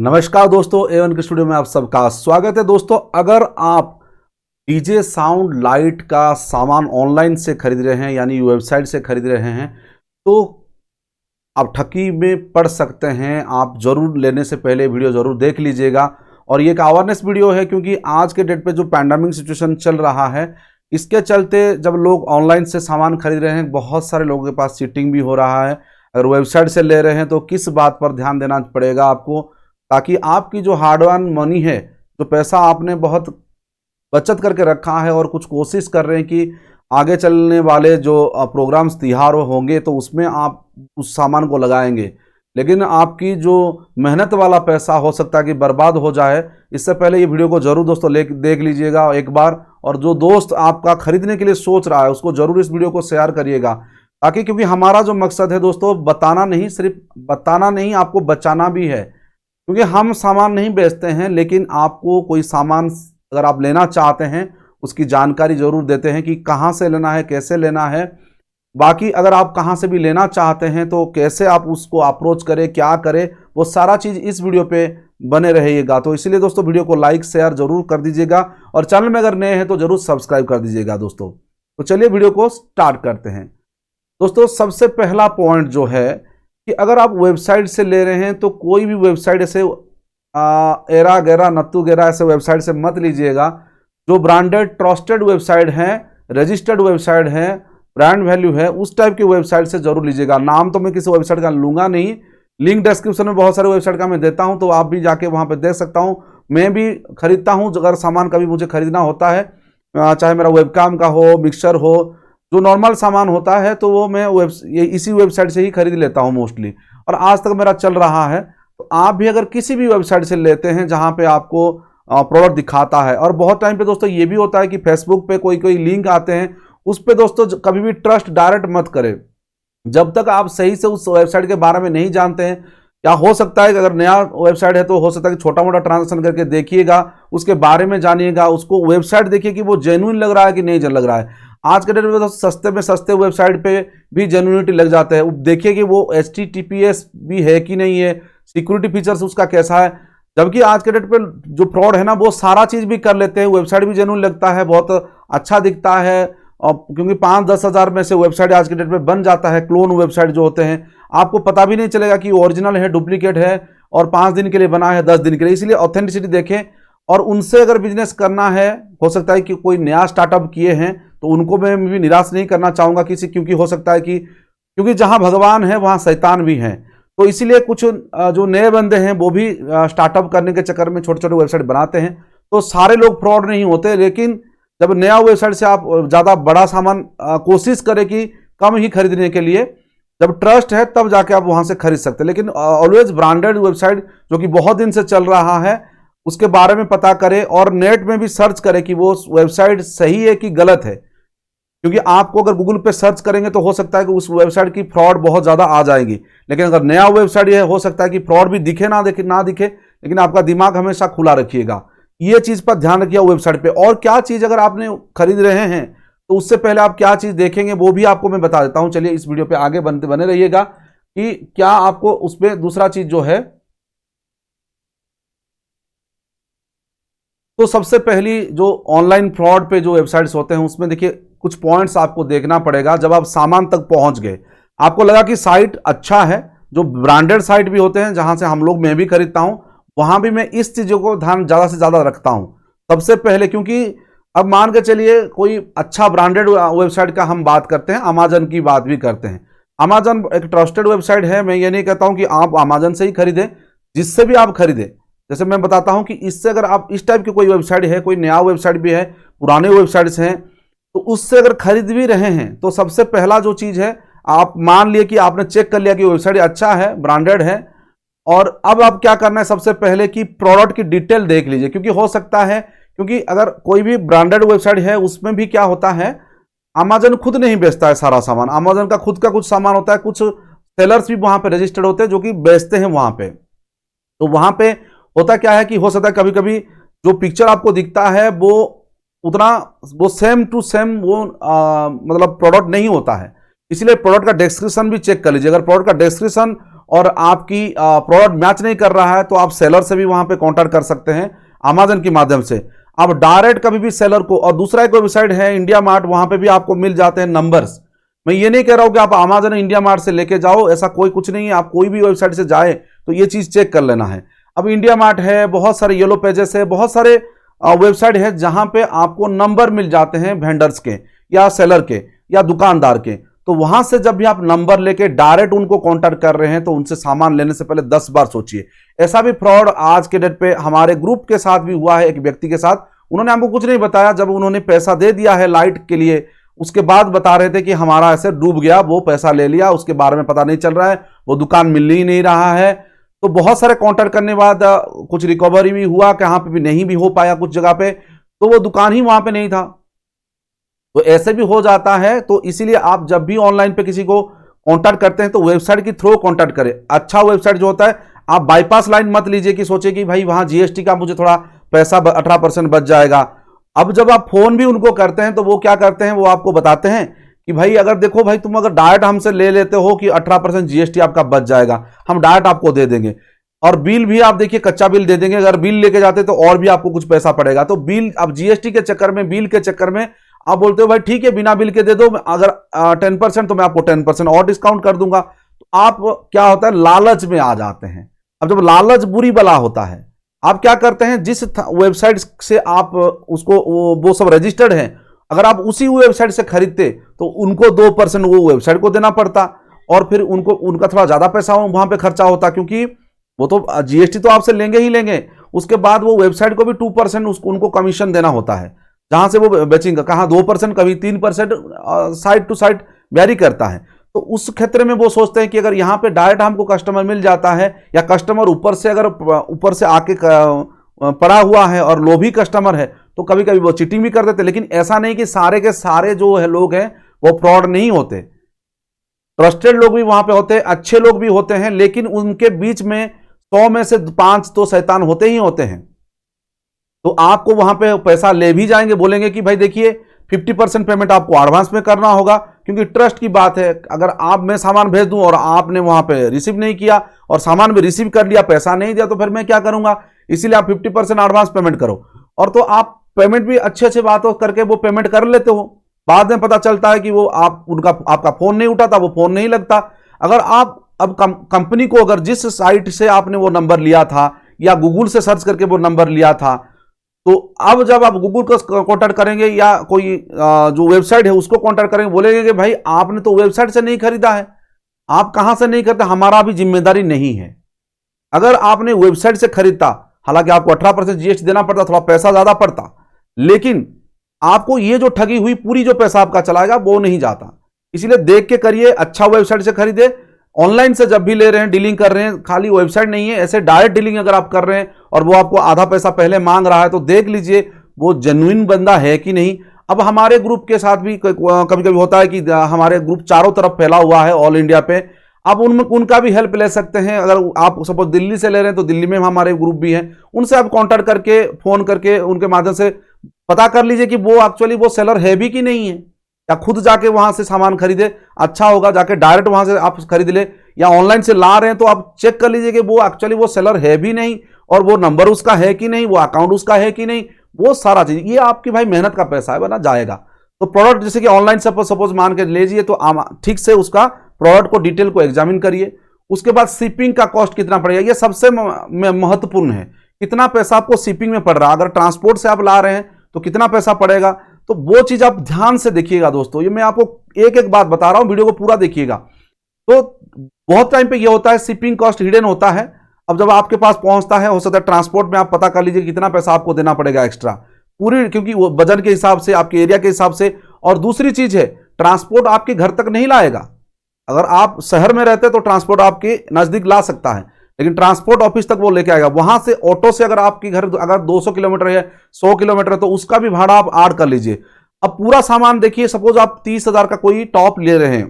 नमस्कार दोस्तों, A1 के स्टूडियो में आप सबका स्वागत है। दोस्तों, अगर आप डीजे साउंड लाइट का सामान ऑनलाइन से खरीद रहे हैं यानी वेबसाइट से खरीद रहे हैं तो आप ठगी में पड़ सकते हैं। आप जरूर लेने से पहले वीडियो जरूर देख लीजिएगा। और ये एक अवेयरनेस वीडियो है क्योंकि आज के डेट पे जो पैंडेमिक सिचुएशन चल रहा है, इसके चलते जब लोग ऑनलाइन से सामान खरीद रहे हैं, बहुत सारे लोगों के पास चीटिंग भी हो रहा है। अगर वेबसाइट से ले रहे हैं तो किस बात पर ध्यान देना पड़ेगा आपको, ताकि आपकी जो हार्ड अर्न मनी है, जो पैसा आपने बहुत बचत करके रखा है और कुछ कोशिश कर रहे हैं कि आगे चलने वाले जो प्रोग्राम्स त्योहार होंगे तो उसमें आप उस सामान को लगाएंगे, लेकिन आपकी जो मेहनत वाला पैसा हो सकता है कि बर्बाद हो जाए। इससे पहले ये वीडियो को जरूर दोस्तों देख लीजिएगा एक बार। और जो दोस्त आपका खरीदने के लिए सोच रहा है उसको जरूर इस वीडियो को शेयर करिएगा, ताकि क्योंकि हमारा जो मकसद है दोस्तों बताना नहीं, सिर्फ बताना नहीं, आपको बचाना भी है। क्योंकि हम सामान नहीं बेचते हैं, लेकिन आपको कोई सामान अगर आप लेना चाहते हैं उसकी जानकारी जरूर देते हैं कि कहाँ से लेना है, कैसे लेना है। बाकी अगर आप कहाँ से भी लेना चाहते हैं तो कैसे आप उसको अप्रोच करें, क्या करें, वो सारा चीज़ इस वीडियो पे बने रहिएगा। तो इसलिए दोस्तों वीडियो को लाइक शेयर जरूर कर दीजिएगा और चैनल में अगर नए हैं तो जरूर सब्सक्राइब कर दीजिएगा दोस्तों। तो चलिए वीडियो को स्टार्ट करते हैं। दोस्तों, सबसे पहला पॉइंट जो है कि अगर आप वेबसाइट से ले रहे हैं तो कोई भी वेबसाइट ऐसे एरा गैरा नत्तू गैरा ऐसे वेबसाइट से मत लीजिएगा। जो ब्रांडेड ट्रस्टेड वेबसाइट है, रजिस्टर्ड वेबसाइट है, ब्रांड वैल्यू है, उस टाइप की वेबसाइट से जरूर लीजिएगा। नाम तो मैं किसी वेबसाइट का लूंगा नहीं, लिंक डिस्क्रिप्शन में बहुत सारे वेबसाइट का मैं देता हूं, तो आप भी जाके वहां पे देख सकता हूं। मैं भी खरीदता हूं, अगर सामान कभी मुझे खरीदना होता है, चाहे मेरा वेबकाम का हो, मिक्सर हो, जो नॉर्मल सामान होता है, तो वो मैं इसी वेबसाइट से ही खरीद लेता हूं मोस्टली, और आज तक मेरा चल रहा है। तो आप भी अगर किसी भी वेबसाइट से लेते हैं जहां पे आपको प्रोडक्ट दिखाता है, और बहुत टाइम पे दोस्तों ये भी होता है कि फेसबुक पे कोई कोई लिंक आते हैं, उस पे दोस्तों कभी भी ट्रस्ट डायरेक्ट मत करें जब तक आप सही से उस वेबसाइट के बारे में नहीं जानते हैं। या हो सकता है कि अगर नया वेबसाइट है तो हो सकता है कि छोटा मोटा ट्रांजेक्शन करके देखिएगा, उसके बारे में जानिएगा, उसको वेबसाइट देखिए कि वो जेन्युइन लग रहा है कि नहीं लग रहा है। आज के डेट में तो सस्ते में सस्ते वेबसाइट पे भी जेन्युइनिटी लग जाता है। देखिए कि वो HTTPS भी है कि नहीं है, सिक्योरिटी फीचर्स उसका कैसा है। जबकि आज के डेट पे जो फ्रॉड है ना, वो सारा चीज़ भी कर लेते हैं, वेबसाइट भी जेन्युइन लगता है, बहुत अच्छा दिखता है। और क्योंकि 5-10 हज़ार में से वेबसाइट आज के डेट में बन जाता है, क्लोन वेबसाइट जो होते हैं, आपको पता भी नहीं चलेगा कि ओरिजिनल है, डुप्लीकेट है, और 5 दिन के लिए बना है, 10 दिन के लिए। इसलिए ऑथेंटिसिटी देखें, और उनसे अगर बिजनेस करना है, हो सकता है कि कोई नया स्टार्टअप किए हैं तो उनको मैं भी निराश नहीं करना चाहूँगा क्योंकि हो सकता है कि क्योंकि जहाँ भगवान है वहाँ शैतान भी हैं। तो इसीलिए कुछ जो नए बंदे हैं वो भी स्टार्टअप करने के चक्कर में छोटे छोटे वेबसाइट बनाते हैं। तो सारे लोग फ्रॉड नहीं होते, लेकिन जब नया वेबसाइट से आप ज़्यादा बड़ा सामान कोशिश करें कि कम ही खरीदने के लिए, जब ट्रस्ट है तब जाके आप वहाँ से खरीद सकते हैं। लेकिन ऑलवेज ब्रांडेड वेबसाइट जो कि बहुत दिन से चल रहा है उसके बारे में पता करें, और नेट में भी सर्च करें कि वो वेबसाइट सही है कि गलत है। क्योंकि आपको अगर गूगल पे सर्च करेंगे तो हो सकता है कि उस वेबसाइट की फ्रॉड बहुत ज़्यादा आ जाएगी, लेकिन अगर नया वेबसाइट है हो सकता है कि फ्रॉड भी दिखे ना दिखे, लेकिन आपका दिमाग हमेशा खुला रखिएगा। ये चीज़ पर ध्यान रखिए वेबसाइट पे। और क्या चीज़ अगर आपने खरीद रहे हैं तो उससे पहले आप क्या चीज़ देखेंगे वो भी आपको मैं बता देता हूँ। चलिए इस वीडियो पर आगे बने रहिएगा कि क्या आपको उस पर दूसरा चीज़ जो है। तो सबसे पहली जो ऑनलाइन फ्रॉड पे जो वेबसाइट्स होते हैं उसमें देखिए कुछ पॉइंट्स आपको देखना पड़ेगा। जब आप सामान तक पहुंच गए, आपको लगा कि साइट अच्छा है, जो ब्रांडेड साइट भी होते हैं जहां से हम लोग, मैं भी खरीदता हूं, वहां भी मैं इस चीज़ों को ध्यान ज़्यादा से ज़्यादा रखता हूं सबसे पहले। क्योंकि अब मान के चलिए कोई अच्छा ब्रांडेड वेबसाइट का हम बात करते हैं, अमेजन की बात भी करते हैं। अमेजन एक ट्रस्टेड वेबसाइट है। मैं ये नहीं कहता हूँ कि आप अमेजन से ही खरीदें, जिससे भी आप खरीदें। जैसे मैं बताता हूं कि इससे अगर आप इस टाइप की कोई वेबसाइट है, कोई नया वेबसाइट भी है, पुराने वेबसाइट्स हैं, तो उससे अगर खरीद भी रहे हैं तो सबसे पहला जो चीज़ है, आप मान लिए कि आपने चेक कर लिया कि वेबसाइट अच्छा है, ब्रांडेड है, और अब आप क्या करना है सबसे पहले कि प्रोडक्ट की डिटेल देख लीजिए। क्योंकि हो सकता है, क्योंकि अगर कोई भी ब्रांडेड वेबसाइट है उसमें भी क्या होता है, अमेजन खुद नहीं बेचता है सारा सामान, अमेजन का खुद का कुछ सामान होता है, कुछ सेलर्स भी वहाँ पे रजिस्टर्ड होते हैं जो कि बेचते हैं वहाँ पे। तो वहाँ पे होता क्या है कि हो सकता है कभी कभी जो पिक्चर आपको दिखता है वो सेम टू सेम मतलब प्रोडक्ट नहीं होता है। इसलिए प्रोडक्ट का डिस्क्रिप्शन भी चेक कर लीजिए। अगर प्रोडक्ट का डिस्क्रिप्शन और आपकी प्रोडक्ट मैच नहीं कर रहा है तो आप सेलर से भी वहां पे कांटेक्ट कर सकते हैं अमेजन के माध्यम से। आप डायरेक्ट कभी भी सेलर को, और दूसरा एक वेबसाइट है इंडिया मार्ट, वहां पे भी आपको मिल जाते हैं नंबर्स। मैं ये नहीं कह रहा हूं कि आप अमेजन इंडिया मार्ट से लेके जाओ, ऐसा कोई कुछ नहीं है। आप कोई भी वेबसाइट से जाए तो ये चीज चेक कर लेना है। अब इंडिया मार्ट है, बहुत सारे येलो पेजेस है, बहुत सारे वेबसाइट है जहां पे आपको नंबर मिल जाते हैं वेंडर्स के या सेलर के या दुकानदार के। तो वहां से जब भी आप नंबर लेके डायरेक्ट उनको कांटेक्ट कर रहे हैं तो उनसे सामान लेने से पहले 10 बार सोचिए। ऐसा भी फ्रॉड आज के डेट पे हमारे ग्रुप के साथ भी हुआ है। एक व्यक्ति के साथ, उन्होंने हमको कुछ नहीं बताया, जब उन्होंने पैसा दे दिया है लाइट के लिए, उसके बाद बता रहे थे कि हमारा ऐसे डूब गया, वो पैसा ले लिया, उसके बारे में पता नहीं चल रहा है, वो दुकान मिल ही नहीं रहा है। तो बहुत सारे कांटेक्ट करने के बाद कुछ रिकवरी भी हुआ, कहां पे भी नहीं भी हो पाया कुछ जगह पे, तो वो दुकान ही वहां पे नहीं था। तो ऐसे भी हो जाता है। तो इसीलिए आप जब भी ऑनलाइन पे किसी को कांटेक्ट करते हैं तो वेबसाइट के थ्रू कांटेक्ट करें। अच्छा वेबसाइट जो होता है, आप बाईपास लाइन मत लीजिए कि सोचे कि भाई वहां जीएसटी का मुझे थोड़ा पैसा 18% बच जाएगा। अब जब आप फोन भी उनको करते हैं तो वो क्या करते हैं, वो आपको बताते हैं कि भाई अगर देखो भाई तुम अगर डायरेक्ट हमसे ले लेते हो कि 18% जीएसटी आपका बच जाएगा, हम डायरेक्ट आपको दे देंगे। और बिल भी आप देखिए कच्चा बिल दे देंगे, अगर बिल लेके जाते तो और भी आपको कुछ पैसा पड़ेगा। तो बिल, अब जीएसटी के चक्कर में, बिल के चक्कर में आप बोलते हो भाई ठीक है बिना बिल के दे दो, अगर 10% तो मैं आपको 10% और डिस्काउंट कर दूंगा। तो आप क्या होता है, लालच में आ जाते हैं। अब जब लालच बुरी बला होता है, आप क्या करते हैं, जिस वेबसाइट से आप उसको वो सब रजिस्टर्ड है, अगर आप उसी वेबसाइट से खरीदते तो उनको 2% वो वेबसाइट को देना पड़ता, और फिर उनका थोड़ा ज्यादा पैसा वहां पे खर्चा होता, क्योंकि वो तो जीएसटी तो आपसे लेंगे ही लेंगे, उसके बाद वो वेबसाइट को भी 2% उनको कमीशन देना होता है, जहां से वो बेचेंगे, कहां 2%, कभी 3%, साइड टू साइड वेरी करता है। तो उस क्षेत्र में वो सोचते हैं कि अगर यहां पे डायरेक्ट हमको कस्टमर मिल जाता है, या कस्टमर ऊपर से अगर ऊपर से आके पड़ा हुआ है और लोभी कस्टमर है, तो कभी कभी वो चीटिंग भी कर देते। लेकिन ऐसा नहीं कि सारे के सारे जो है लोग हैं वो फ्रॉड नहीं होते, ट्रस्टेड लोग भी वहां पे होते हैं, अच्छे लोग भी होते हैं, लेकिन उनके बीच में 100 में से 5 तो शैतान होते ही होते हैं। तो आपको वहां पे पैसा ले भी जाएंगे, बोलेंगे कि भाई देखिए 50% पेमेंट आपको एडवांस में करना होगा, क्योंकि ट्रस्ट की बात है। अगर आप मैं सामान भेज दूं और आपने वहां पे रिसीव नहीं किया और सामान भी रिसीव कर लिया, पैसा नहीं दिया, तो फिर मैं क्या करूंगा। इसीलिए आप 50% एडवांस पेमेंट करो। और तो आप पेमेंट भी अच्छे अच्छे बातों करके वो पेमेंट कर लेते हो, बाद में पता चलता है कि वो आपका फोन नहीं उठाता, वो फोन नहीं लगता। अगर आप अब कंपनी को, अगर जिस साइट से आपने वो नंबर लिया था या गूगल से सर्च करके वो नंबर लिया था, तो अब जब आप गूगल को कॉन्टैक्ट करेंगे या कोई जो वेबसाइट है उसको कॉन्टैक्ट करेंगे, बोलेंगे कि भाई आपने तो वेबसाइट से नहीं खरीदा है, आप कहां से नहीं करते, हमारा भी जिम्मेदारी नहीं है। अगर आपने वेबसाइट से खरीदता, हालांकि आपको 18% जीएसटी देना पड़ता, थोड़ा पैसा ज्यादा पड़ता, लेकिन आपको ये जो ठगी हुई पूरी जो पैसा आपका चलाएगा वो नहीं जाता। इसलिए देख के करिए, अच्छा वेबसाइट से खरीदे। ऑनलाइन से जब भी ले रहे हैं, डीलिंग कर रहे हैं, खाली वेबसाइट नहीं है, ऐसे डायरेक्ट डीलिंग अगर आप कर रहे हैं और वो आपको आधा पैसा पहले मांग रहा है, तो देख लीजिए वो जेन्युइन बंदा है कि नहीं। अब हमारे ग्रुप के साथ भी कभी कभी होता है कि हमारे ग्रुप चारों तरफ फैला हुआ है ऑल इंडिया पे, आप उनका भी हेल्प ले सकते हैं। अगर आप सपोज दिल्ली से ले रहे हैं तो दिल्ली में हमारे ग्रुप भी हैं, उनसे आप कांटेक्ट करके, फोन करके उनके माध्यम से पता कर लीजिए कि वो एक्चुअली वो सेलर है भी कि नहीं है, या खुद जाके वहां से सामान खरीदे, अच्छा होगा जाके डायरेक्ट वहां से आप खरीद ले। या ऑनलाइन से ला रहे हैं तो आप चेक कर लीजिए कि वो एक्चुअली वो सेलर है भी नहीं, और वो नंबर उसका है कि नहीं, वो अकाउंट उसका है कि नहीं, वो सारा चीज, ये आपकी भाई मेहनत का पैसा है, बना जाएगा। तो प्रोडक्ट जैसे कि ऑनलाइन सपोज मान के लीजिए, तो ठीक से उसका प्रोडक्ट को डिटेल को एग्जामिन करिए। उसके बाद शिपिंग का कॉस्ट कितना पड़ेगा, ये सबसे महत्वपूर्ण है। कितना पैसा आपको शिपिंग में पड़ रहा है, अगर ट्रांसपोर्ट से आप ला रहे हैं तो कितना पैसा पड़ेगा, तो वो चीज आप ध्यान से देखिएगा दोस्तों। ये मैं आपको एक एक बात बता रहा हूं, वीडियो को पूरा देखिएगा। तो बहुत टाइम पे ये होता है शिपिंग कॉस्ट हिडन होता है। अब जब आपके पास पहुंचता है, हो सकता है ट्रांसपोर्ट में आप पता कर लीजिए कितना पैसा आपको देना पड़ेगा एक्स्ट्रा, पूरी, क्योंकि वो वजन के हिसाब से, आपके एरिया के हिसाब से। और दूसरी चीज है, ट्रांसपोर्ट आपके घर तक नहीं लाएगा। अगर आप शहर में रहते हैं तो ट्रांसपोर्ट आपके नजदीक ला सकता है, लेकिन ट्रांसपोर्ट ऑफिस तक वो लेके आएगा। वहां से ऑटो से अगर आपके घर अगर 200 किलोमीटर है, 100 किलोमीटर है, तो उसका भी भाड़ा आप ऐड कर लीजिए। अब पूरा सामान देखिए, सपोज आप 30,000 का कोई टॉप ले रहे हैं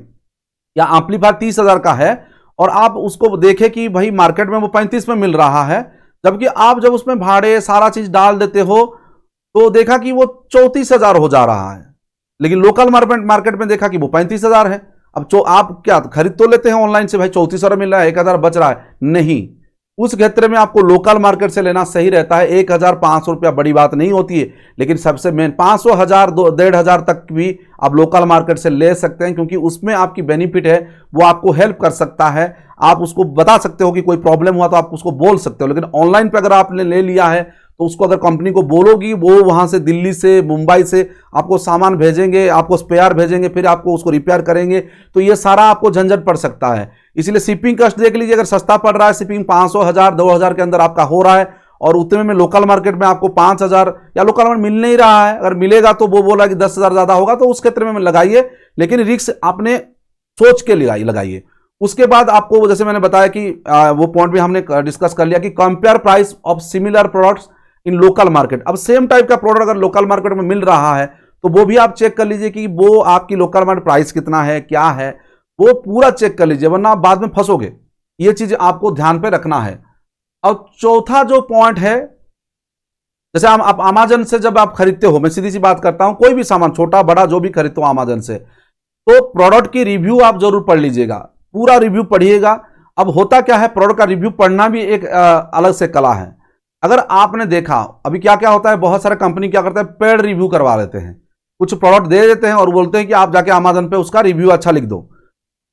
या एम्पलीफायर 30,000 का है, और आप उसको देखें कि भाई मार्केट में वो 35 में मिल रहा है, जबकि आप जब उसमें भाड़े सारा चीज डाल देते हो तो देखा कि वो 34,000 हो जा रहा है, लेकिन लोकल मार्केट में देखा कि वो 35,000 है। अब जो आप क्या खरीद तो लेते हैं ऑनलाइन से, भाई 3400 मिल रहा है, 1000 बच रहा है, नहीं, उस क्षेत्र में आपको लोकल मार्केट से लेना सही रहता है। 1500 रुपया बड़ी बात नहीं होती है, लेकिन सबसे मेन 500, 1000, 1500 तक भी आप लोकल मार्केट से ले सकते हैं, क्योंकि उसमें आपकी बेनिफिट है, वो आपको हेल्प कर सकता है। आप उसको बता सकते हो कि कोई प्रॉब्लम हुआ तो आप उसको बोल सकते हो। लेकिन ऑनलाइन पे अगर आपने ले लिया है तो उसको अगर कंपनी को बोलोगी, वो वहां से दिल्ली से, मुंबई से आपको सामान भेजेंगे, आपको स्पेयर भेजेंगे, फिर आपको उसको रिपेयर करेंगे, तो ये सारा आपको झंझट पड़ सकता है। इसलिए शिपिंग कॉस्ट देख लीजिए, अगर सस्ता पड़ रहा है, शिपिंग 500, 1000, 2000 के अंदर आपका हो रहा है, और उतने में लोकल मार्केट में आपको 5000 या लोकल मार्केट मिल नहीं रहा है, अगर मिलेगा तो वो बोला कि 10,000 ज्यादा होगा, तो उस क्षेत्र में लगाइए, लेकिन रिस्क आपने सोच के लगाइए। उसके बाद आपको, जैसे मैंने बताया कि वो पॉइंट भी हमने डिस्कस कर लिया कि compare price of similar products in local market. अब सेम टाइप का प्रोडक्ट अगर लोकल मार्केट में मिल रहा है तो वो भी आप चेक कर लीजिए कि वो आपकी लोकल मार्केट प्राइस कितना है, क्या है, वो पूरा चेक कर लीजिए, वरना आप बाद में फंसोगे। ये चीज आपको ध्यान पे रखना है। अब चौथा जो पॉइंट है, जैसे आप अमेजन से जब आप खरीदते हो, मैं सीधी सी बात करता हूं, कोई भी सामान छोटा बड़ा जो भी खरीदते हो अमेजन से, तो प्रोडक्ट की रिव्यू आप जरूर पढ़ लीजिएगा, पूरा रिव्यू पढ़िएगा। अब होता क्या है, प्रोडक्ट का रिव्यू पढ़ना भी एक अलग से कला है। अगर आपने देखा अभी क्या क्या होता है, बहुत सारे कंपनी क्या करते हैं, पेड रिव्यू करवा लेते हैं, कुछ प्रोडक्ट दे देते हैं और बोलते हैं कि आप जाके अमेजन पे उसका रिव्यू अच्छा लिख दो।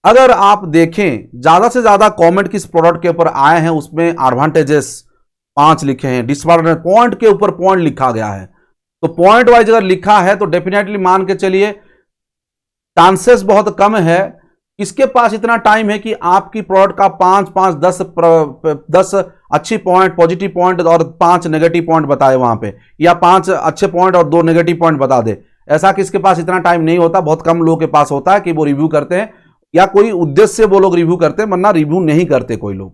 अगर आप देखें ज्यादा से ज्यादा कमेंट किस प्रोडक्ट के ऊपर आए हैं, उसमें एडवांटेजेस 5 लिखे हैं, डिसएडवांटेज पॉइंट के ऊपर पॉइंट लिखा गया है, तो पॉइंट वाइज अगर लिखा है तो डेफिनेटली मान के चलिए चांसेस बहुत कम है, इसके पास इतना टाइम है कि आपकी प्रोडक्ट का 5-10 अच्छी पॉइंट, पॉजिटिव पॉइंट और 5 नेगेटिव पॉइंट बताए वहां पे, या 5 अच्छे पॉइंट और 2 नेगेटिव पॉइंट बता दे। ऐसा किसके पास इतना टाइम नहीं होता, बहुत कम लोगों के पास होता है कि वो रिव्यू करते हैं, या कोई उद्देश्य से वो लोग रिव्यू करते हैं, वरना रिव्यू नहीं करते कोई लोग।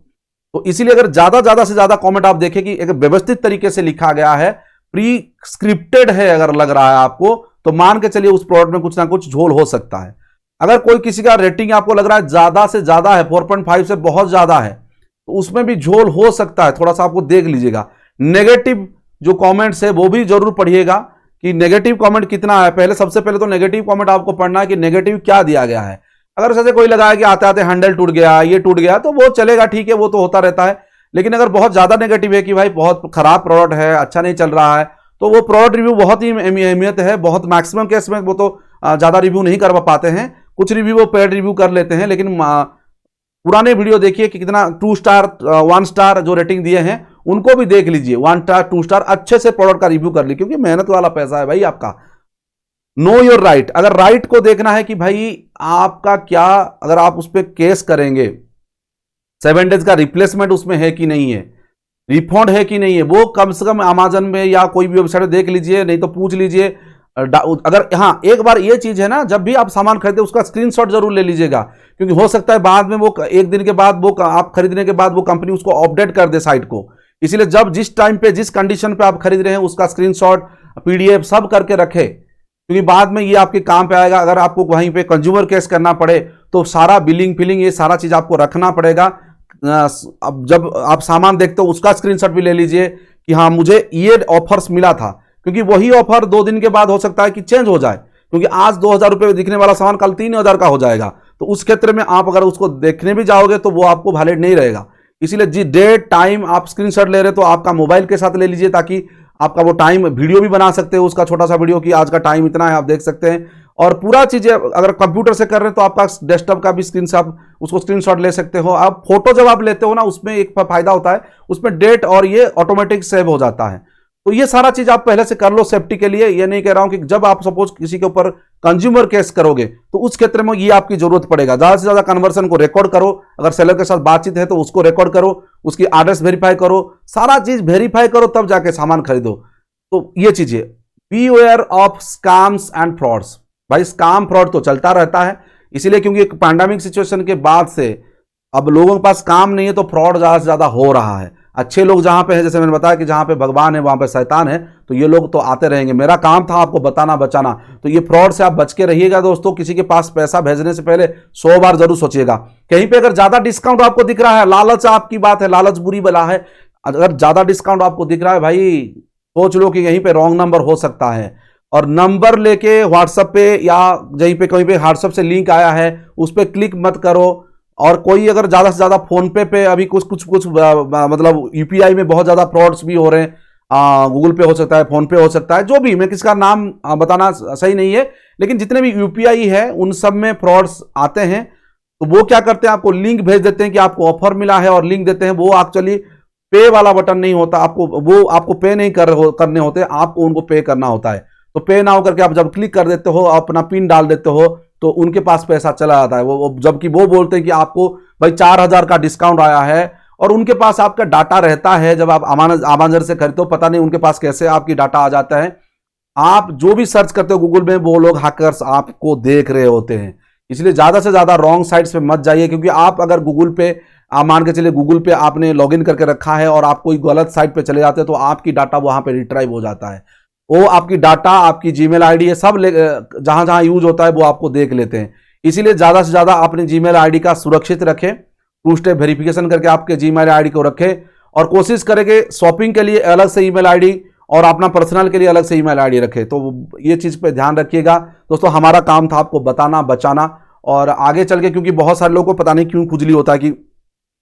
तो इसीलिए अगर ज्यादा से ज्यादा कमेंट आप देखें कि एक व्यवस्थित तरीके से लिखा गया है, प्री स्क्रिप्टेड है, अगर लग रहा है आपको, तो मान के चलिए उस प्रोडक्ट में कुछ ना कुछ झोल हो सकता है। अगर कोई किसी का रेटिंग आपको लग रहा है ज्यादा से ज्यादा है, 4.5 से बहुत ज्यादा है, तो उसमें भी झोल हो सकता है, थोड़ा सा आपको देख लीजिएगा। नेगेटिव जो कमेंट्स है वो भी जरूर पढ़िएगा कि नेगेटिव कमेंट कितना है। पहले सबसे पहले तो नेगेटिव कमेंट आपको पढ़ना है कि नेगेटिव क्या दिया गया है। अगर जैसे कोई लगाया कि आते आते हैंडल टूट गया, ये टूट गया, तो वो चलेगा, ठीक है, वो तो होता रहता है। लेकिन अगर बहुत ज्यादा नेगेटिव है कि भाई बहुत खराब प्रोडक्ट है, अच्छा नहीं चल रहा है, तो वो प्रोडक्ट रिव्यू बहुत ही अहमियत है। बहुत मैक्सिमम केस में वो तो ज्यादा रिव्यू नहीं करवा पाते हैं, कुछ रिव्यू वो पेड रिव्यू कर लेते हैं। लेकिन पुराने वीडियो देखिए कि कितना 2 स्टार 1 स्टार जो रेटिंग दिए हैं उनको भी देख लीजिए, 1 स्टार 2 स्टार अच्छे से प्रोडक्ट का रिव्यू कर लीजिए, क्योंकि मेहनत वाला पैसा है भाई आपका। नो योर राइट, अगर राइट को देखना है कि भाई आपका क्या, अगर आप उस पर केस करेंगे, 7 डेज का रिप्लेसमेंट उसमें है कि नहीं है, रिफंड है कि नहीं है, वो कम से कम अमेजन में या कोई भी वेबसाइट देख लीजिए, नहीं तो पूछ लीजिए। अगर हाँ, एक बार ये चीज है ना, जब भी आप सामान खरीदे उसका स्क्रीनशॉट जरूर ले लीजिएगा, क्योंकि हो सकता है बाद में वो एक दिन के बाद, वो आप खरीदने के बाद वो कंपनी उसको अपडेट कर दे साइट को। इसीलिए जब जिस टाइम पे जिस कंडीशन पे आप खरीद रहे हैं उसका स्क्रीनशॉट, पीडीएफ सब करके रखे, क्योंकि बाद में ये आपके काम पे आएगा। अगर आपको वहीं पे कंज्यूमर केस करना पड़े तो सारा बिलिंग फिलिंग ये सारा चीज आपको रखना पड़ेगा। अब जब आप सामान देखते हो उसका स्क्रीनशॉट भी ले लीजिए कि हाँ मुझे ये ऑफर्स मिला था, क्योंकि वही ऑफर 2 दिन के बाद हो सकता है कि चेंज हो जाए, क्योंकि आज 2000 रुपये में दिखने वाला सामान कल 3000 का हो जाएगा। तो उस क्षेत्र में आप अगर उसको देखने भी जाओगे तो वो आपको वैलिड नहीं रहेगा। इसीलिए जी डेट टाइम आप स्क्रीनशॉट ले रहे तो आपका मोबाइल के साथ ले लीजिए, ताकि आपका वो टाइम, वीडियो भी बना सकते हो उसका छोटा सा वीडियो कि आज का टाइम इतना है, आप देख सकते हैं। और पूरा चीजें अगर कंप्यूटर से कर रहे हैं तो आपका डेस्कटॉप का भी स्क्रीनशॉट, उसको स्क्रीनशॉट ले सकते हो। आप फोटो जब आप लेते हो ना, उसमें एक फायदा होता है, उसमें डेट और ये ऑटोमेटिक सेव हो जाता है। तो ये सारा चीज आप पहले से कर लो सेफ्टी के लिए। ये नहीं कह रहा हूं कि जब आप सपोज किसी के ऊपर कंज्यूमर केस करोगे तो उस क्षेत्र में ये आपकी जरूरत पड़ेगा। ज्यादा से ज्यादा कन्वर्सन को रिकॉर्ड करो, अगर सेलर के साथ बातचीत है तो उसको रिकॉर्ड करो, उसकी एड्रेस वेरीफाई करो, सारा चीज वेरीफाई करो, तब जाके सामान खरीदो। तो ये चीजें, be aware of scams and frauds. भाई स्कैम फ्रॉड तो चलता रहता है, इसीलिए क्योंकि एक पैंडेमिक सिचुएशन के बाद से अब लोगों के पास काम नहीं है तो फ्रॉड ज्यादा से ज्यादा हो रहा है। अच्छे लोग जहां पे हैं, जैसे मैंने बताया कि जहां पे भगवान है वहां पे शैतान है, तो ये लोग तो आते रहेंगे। मेरा काम था आपको बताना बचाना, तो ये फ्रॉड से आप बच के रहिएगा दोस्तों। किसी के पास पैसा भेजने से पहले 100 बार जरूर सोचिएगा। कहीं पे अगर ज्यादा डिस्काउंट आपको दिख रहा है, लालच आपकी बात है, लालच बुरी बला है, अगर ज्यादा डिस्काउंट आपको दिख रहा है भाई सोच लो कि यहीं पे रॉन्ग नंबर हो सकता है। और नंबर लेके व्हाट्सएप पे या कहीं पे व्हाट्सएप से लिंक आया है उस पर क्लिक मत करो। और कोई अगर ज़्यादा से ज़्यादा फ़ोन पे अभी कुछ मतलब यूपीआई में बहुत ज़्यादा फ्रॉड्स भी हो रहे हैं। गूगल पे हो सकता है, फोन पे हो सकता है, जो भी, मैं किसका नाम बताना सही नहीं है, लेकिन जितने भी यूपीआई है उन सब में फ्रॉड्स आते हैं। तो वो क्या करते हैं, आपको लिंक भेज देते हैं कि आपको ऑफर मिला है और लिंक देते हैं। वो एक्चुअली पे वाला बटन नहीं होता, आपको पे नहीं करने होते, आपको उनको पे करना होता है। तो पे ना होकर के आप जब क्लिक कर देते हो, अपना पिन डाल देते हो, तो उनके पास पैसा चला जाता है। वो जबकि वो बोलते हैं कि आपको भाई 4000 का डिस्काउंट आया है, और उनके पास आपका डाटा रहता है। जब आप अमेजन से खरीदते हो, पता नहीं उनके पास कैसे आपकी डाटा आ जाता है। आप जो भी सर्च करते हो गूगल में, वो लोग हैकर्स आपको देख रहे होते हैं। इसलिए ज्यादा से ज्यादा रॉन्ग साइट्स पे मत जाइए, क्योंकि आप अगर गूगल पे, आप मान के चलिए गूगल पे आपने लॉगिन करके रखा है और आप कोई गलत साइट पे चले जाते हैं, तो आपकी डाटा वहां पे रिट्राइव हो जाता है। वो आपकी डाटा, आपकी जीमेल आईडी, ये सब जहां जहां यूज होता है वो आपको देख लेते हैं। इसीलिए ज्यादा से ज्यादा अपनी जीमेल आईडी का सुरक्षित रखें, 2 स्टेप वेरिफिकेशन करके आपके जीमेल आईडी को रखें, और कोशिश करें कि शॉपिंग के लिए अलग से ईमेल आईडी और अपना पर्सनल के लिए अलग से ईमेल आईडी रखें। तो ये चीज़ पे ध्यान रखिएगा दोस्तों। हमारा काम था आपको बताना, बचाना, और आगे चल के, क्योंकि बहुत सारे लोगों को पता नहीं क्यों खुजली होता है कि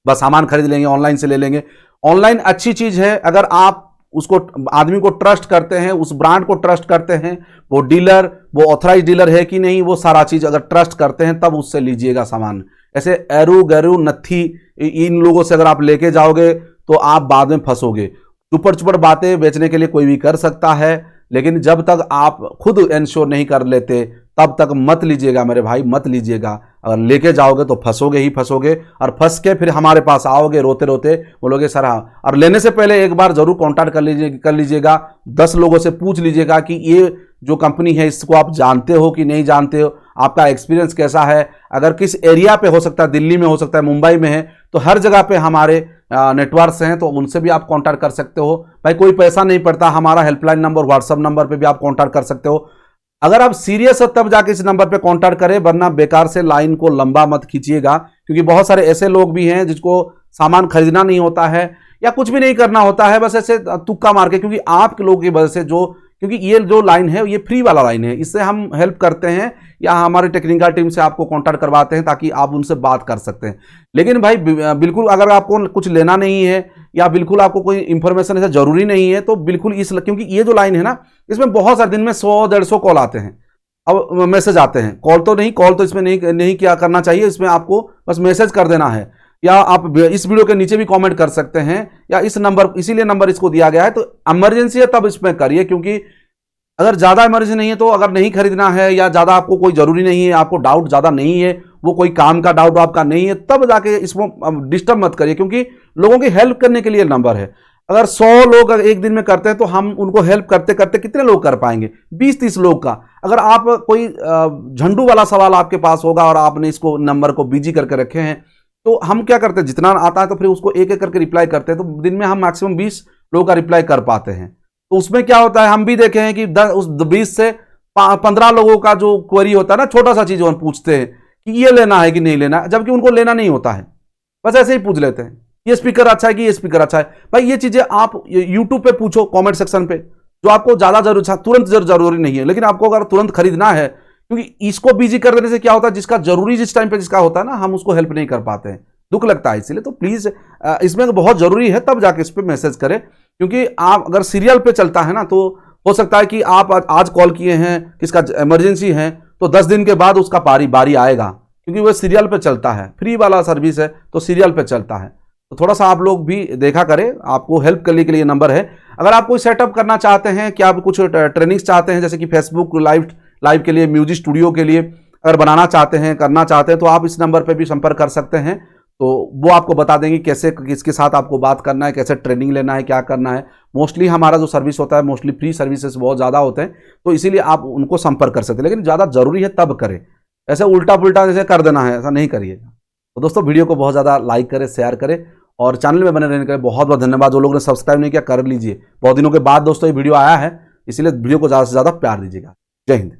बस सामान खरीद लेंगे, ऑनलाइन से ले लेंगे। ऑनलाइन अच्छी चीज़ है अगर आप उसको, आदमी को ट्रस्ट करते हैं, उस ब्रांड को ट्रस्ट करते हैं, वो डीलर, वो ऑथराइज डीलर है कि नहीं, वो सारा चीज़ अगर ट्रस्ट करते हैं तब उससे लीजिएगा सामान। ऐसे एरू गरू नत्थी इन लोगों से अगर आप लेके जाओगे तो आप बाद में फंसोगे। चुपर चुपर बातें बेचने के लिए कोई भी कर सकता है, लेकिन जब तक आप खुद इंश्योर नहीं कर लेते तब तक मत लीजिएगा मेरे भाई, मत लीजिएगा। अगर लेके जाओगे तो फंसोगे ही फंसोगे, और फंस के फिर हमारे पास आओगे रोते रोते, बोलोगे सर हाँ। और लेने से पहले एक बार जरूर कॉन्टैक्ट कर लीजिएगा, 10 लोगों से पूछ लीजिएगा कि ये जो कंपनी है इसको आप जानते हो कि नहीं जानते हो, आपका एक्सपीरियंस कैसा है। अगर किस एरिया पे हो सकता है, दिल्ली में हो सकता है, मुंबई में है, तो हर जगह पे हमारे नेटवर्क्स हैं, तो उनसे भी आप कांटेक्ट कर सकते हो। भाई कोई पैसा नहीं पड़ता, हमारा हेल्पलाइन नंबर, व्हाट्सएप नंबर पे भी आप कांटेक्ट कर सकते हो। अगर आप सीरियस हो तब जाके इस नंबर पे कांटेक्ट करें, वरना बेकार से लाइन को लंबा मत खींचिएगा, क्योंकि बहुत सारे ऐसे लोग भी हैं जिसको सामान खरीदना नहीं होता है या कुछ भी नहीं करना होता है, बस ऐसे तुक्का मार के, क्योंकि आप लोगों की वजह से क्योंकि ये जो लाइन है ये फ्री वाला लाइन है, इससे हम हेल्प करते हैं या हमारे टेक्निकल टीम से आपको कांटेक्ट करवाते हैं ताकि आप उनसे बात कर सकते हैं। लेकिन भाई बिल्कुल अगर आपको कुछ लेना नहीं है या बिल्कुल आपको कोई इंफॉर्मेशन ऐसा जरूरी नहीं है, तो बिल्कुल क्योंकि ये जो लाइन है ना, इसमें बहुत सारे दिन में 100-150 कॉल आते हैं, अब मैसेज आते हैं। कॉल तो इसमें नहीं क्या करना चाहिए, इसमें आपको बस मैसेज कर देना है, या आप इस वीडियो के नीचे भी कमेंट कर सकते हैं, या इस नंबर, इसीलिए नंबर इसको दिया गया है। तो इमरजेंसी है तब इसमें करिए, क्योंकि अगर ज़्यादा इमरजेंसी नहीं है, तो अगर नहीं खरीदना है या ज़्यादा आपको कोई ज़रूरी नहीं है, आपको डाउट ज़्यादा नहीं है, वो कोई काम का डाउट आपका नहीं है, तब जाके इसमें डिस्टर्ब मत करिए, क्योंकि लोगों की हेल्प करने के लिए नंबर है। अगर 100 लोग एक दिन में करते हैं तो हम उनको हेल्प करते करते कितने लोग कर पाएंगे, 20-30 लोग का। अगर आप कोई झंडू वाला सवाल आपके पास होगा और आपने इसको नंबर को बिजी करके रखे हैं, तो हम क्या करते हैं, जितना आता है तो फिर उसको एक एक करके रिप्लाई करते हैं, तो दिन में हम मैक्सिमम 20 लोगों का रिप्लाई कर पाते हैं। तो उसमें क्या होता है, हम भी देखे हैं कि 20 से 15 लोगों का जो क्वेरी होता है ना, छोटा सा चीज हम पूछते हैं कि ये लेना है कि नहीं लेना, जबकि उनको लेना नहीं होता है, बस ऐसे ही पूछ लेते हैं, ये स्पीकर अच्छा है कि ये स्पीकर अच्छा है। भाई ये चीजें आप यूट्यूब पे पूछो, कमेंट सेक्शन पे, जो आपको ज्यादा तुरंत जरूरी नहीं है, लेकिन आपको अगर तुरंत खरीदना है, क्योंकि इसको बिजी कर देने से क्या होता है, जिसका जरूरी जिस टाइम पे जिसका होता है ना, हम उसको हेल्प नहीं कर पाते हैं, दुख लगता है। इसलिए तो प्लीज इसमें बहुत जरूरी है तब जाके इस पर मैसेज करें, क्योंकि आप अगर सीरियल पे चलता है ना, तो हो सकता है कि आप आज कॉल किए हैं, किसका इमरजेंसी है, तो 10 दिन के बाद उसका बारी आएगा, क्योंकि वह सीरियल पे चलता है, फ्री वाला सर्विस है तो सीरियल पे चलता है। तो थोड़ा सा आप लोग भी देखा करें, आपको हेल्प करने के लिए नंबर है। अगर आप कोई सेटअप करना चाहते हैं, कि आप कुछ ट्रेनिंग्स चाहते हैं, जैसे कि फेसबुक लाइव के लिए, म्यूजिक स्टूडियो के लिए अगर बनाना चाहते हैं, करना चाहते हैं, तो आप इस नंबर पर भी संपर्क कर सकते हैं। तो वो आपको बता देंगे कैसे, किसके साथ आपको बात करना है, कैसे ट्रेनिंग लेना है, क्या करना है। मोस्टली हमारा जो सर्विस होता है, मोस्टली फ्री सर्विसेज बहुत ज़्यादा होते हैं, तो इसीलिए आप उनको संपर्क कर सकते हैं, लेकिन ज़्यादा जरूरी है तब करें, ऐसे उल्टा पुल्टा जैसे कर देना है ऐसा नहीं करिएगा। तो दोस्तों वीडियो को बहुत ज़्यादा लाइक करें, शेयर करें, और चैनल में बने रहने के लिए बहुत बहुत धन्यवाद। जो लोग ने सब्सक्राइब नहीं किया कर लीजिए, बहुत दिनों के बाद दोस्तों ये वीडियो आया है, इसीलिए वीडियो को ज़्यादा से ज़्यादा प्यार दीजिएगा। जय हिंद।